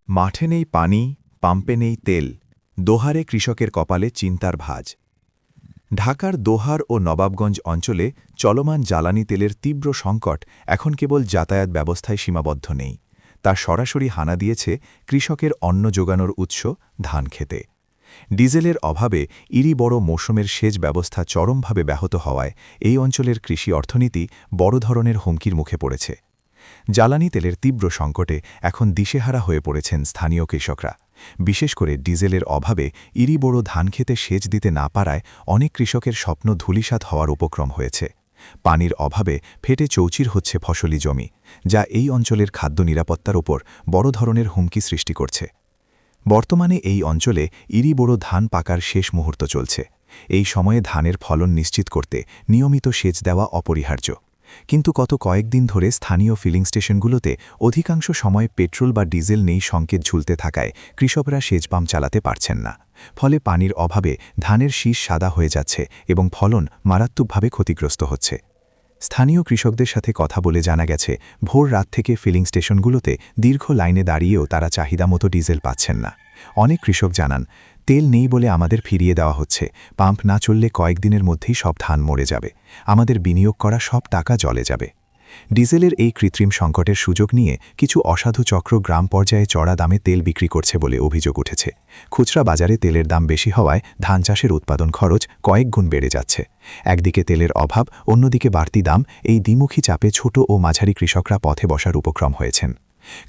মাঠে নেই পানি, পাম্পে নেই তেল, দোহারে কৃষকের কপালে চিন্তার ভাঁজ। ঢাকার দোহার ও নবাবগঞ্জ অঞ্চলে চলমান জ্বালানি তেলের তীব্র সংকট এখন কেবল যাতায়াত ব্যবস্থায় সীমাবদ্ধ নেই, তা সরাসরি হানা দিয়েছে কৃষকের অন্ন যোগানোর উৎস ধান খেতে। ডিজেলের অভাবে ইরি বড় মৌসুমের সেচ ব্যবস্থা চরমভাবে ব্যাহত হওয়ায় এই অঞ্চলের কৃষি অর্থনীতি বড় ধরনের হুমকির মুখে পড়েছে। জ্বালানি তেলের তীব্র সংকটে এখন দিশেহারা হয়ে পড়েছেন স্থানীয় কৃষকরা। বিশেষ করে ডিজেলের অভাবে ইরি বড় ধান খেতে সেচ দিতে না পারায় অনেক কৃষকের স্বপ্ন ধূলিসাৎ হওয়ার উপক্রম হয়েছে। পানির অভাবে ফেটে চৌচির হচ্ছে ফসলি জমি, যা এই অঞ্চলের খাদ্য নিরাপত্তার ওপর বড় ধরনের হুমকি সৃষ্টি করছে। বর্তমানে এই অঞ্চলে ইরি বড় ধান পাকার শেষ মুহূর্ত চলছে। এই সময়ে ধানের ফলন নিশ্চিত করতে নিয়মিত সেচ দেওয়া অপরিহার্য। কিন্তু গত কয়েকদিন ধরে স্থানীয় ফিলিং স্টেশনগুলোতে অধিকাংশ সময় পেট্রোল বা ডিজেল নেই সংকেত ঝুলতে থাকায় কৃষকরা সেচ পাম্প চালাতে পারছেন না। ফলে পানির অভাবে ধানের শীষ সাদা হয়ে যাচ্ছে এবং ফলন মারাত্মকভাবে ক্ষতিগ্রস্ত হচ্ছে। স্থানীয় কৃষকদের সাথে কথা বলে জানা গেছে, ভোর রাত থেকে ফিলিং স্টেশনগুলোতে দীর্ঘ লাইনে দাঁড়িয়েও তারা চাহিদা মতো ডিজেল পাচ্ছেন না। অনেক কৃষক জানান, তেল নেই বলে আমাদের ফিরিয়ে দেওয়া হচ্ছে, পাম্প না চললে কয়েকদিনের মধ্যেই সব ধান মরে যাবে, আমাদের বিনিয়োগ করা সব টাকা জলে যাবে। ডিজেলের এই কৃত্রিম সংকটের সুযোগ নিয়ে কিছু অসাধু চক্র গ্রাম পর্যায়ে চড়া দামে তেল বিক্রি করছে বলে অভিযোগ উঠেছে। খুচরা বাজারে তেলের দাম বেশি হওয়ায় ধান চাষের উৎপাদন খরচ কয়েক গুণ বেড়ে যাচ্ছে। একদিকে তেলের অভাব, অন্যদিকে বাড়তি দাম, এই দ্বিমুখী চাপে ছোট ও মাঝারি কৃষকরা পথে বসার উপক্রম হয়েছেন।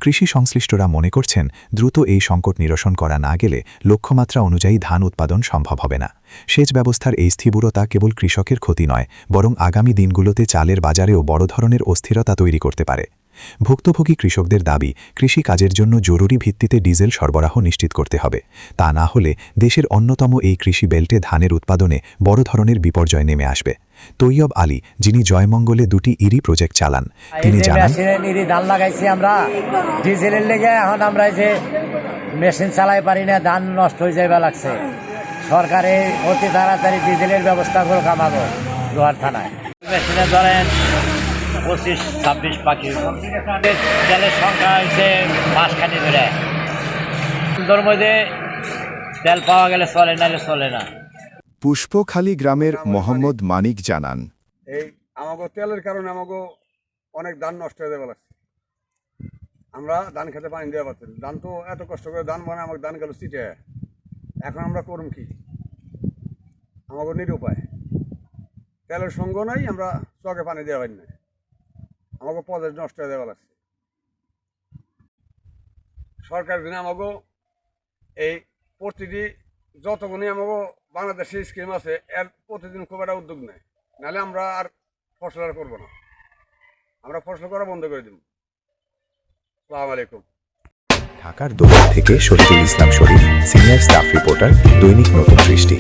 কৃষি সংশ্লিষ্টরা মনে করছেন, দ্রুত এই সংকট নিরসন করা না গেলে লক্ষ্যমাত্রা অনুযায়ী ধান উৎপাদন সম্ভব হবে না। সেচ ব্যবস্থার এই স্থিরতা কেবল কৃষকের ক্ষতি নয়, বরং আগামী দিনগুলোতে চালের বাজারেও বড় ধরনের অস্থিরতা তৈরি করতে পারে। ভুক্তভোগী কৃষকদের দাবি, কৃষি কাজের জন্য জরুরি ভিত্তিতে ডিজেল সরবরাহ নিশ্চিত করতে হবে। তা না হলে দেশের অন্যতম এই কৃষি বেল্টে ধানের উৎপাদনে বড় ধরনের বিপর্যয় নেমে আসবে। তৈয়ব আলী, যিনি জয়মঙ্গলে দুটি ইরি প্রজেক্ট চালান, তিনি জানান, ধান লাগাইছি আমরা ডিজেলের লেগে, এখন আমরা যে মেশিন চালাই পারি না, ধান নষ্ট হয়ে যাইবা লাগছে। সরকারে অতি তাড়াতাড়ি ডিজেলের ব্যবস্থা করে কামাবো লোহার থানায়। মেশিনে ধরেন 25-26 পাখি, তেলের সংখ্যা হয়েছে মাসখানি ধরে। তোর মধ্যে তেল পাওয়া গেলে চলে, নাহলে চলে না। পুষ্পখালী গ্রামের মোহাম্মদ মানিক জানান, এই আমাকে তেলের কারণে আমাকে অনেক ধান নষ্ট হয়ে যাবে লাগছে। আমরা ধান খেতে পানি দেওয়া পারছি, ধান তো এত কষ্ট করে ধান বানায়, আমাকে ধান গেল চিটে। এখন আমরা করুম কি? আমাকে নিরুপায়, তেলের সঙ্গ নাই, আমরা চকে পানি দেওয়া হয় না, আমাকে পদের নষ্ট হয়ে যাওয়া লাগছে। সরকার দিনে আমাকে এই প্রতিটি যতগুণই আমাকে বাংলাদেশের স্কিম আছে এর প্রতিদিন খুব একটা উদ্যোগ নেয়, নাহলে আমরা আর ফসল আর করবো না, আমরা ফসল করা বন্ধ করে দিব। আসসালামু আলাইকুম। ঢাকার দোহার থেকে শরীফুল ইসলাম শরীফ, সিনিয়র স্টাফ রিপোর্টার, দৈনিক নতুন দৃষ্টি।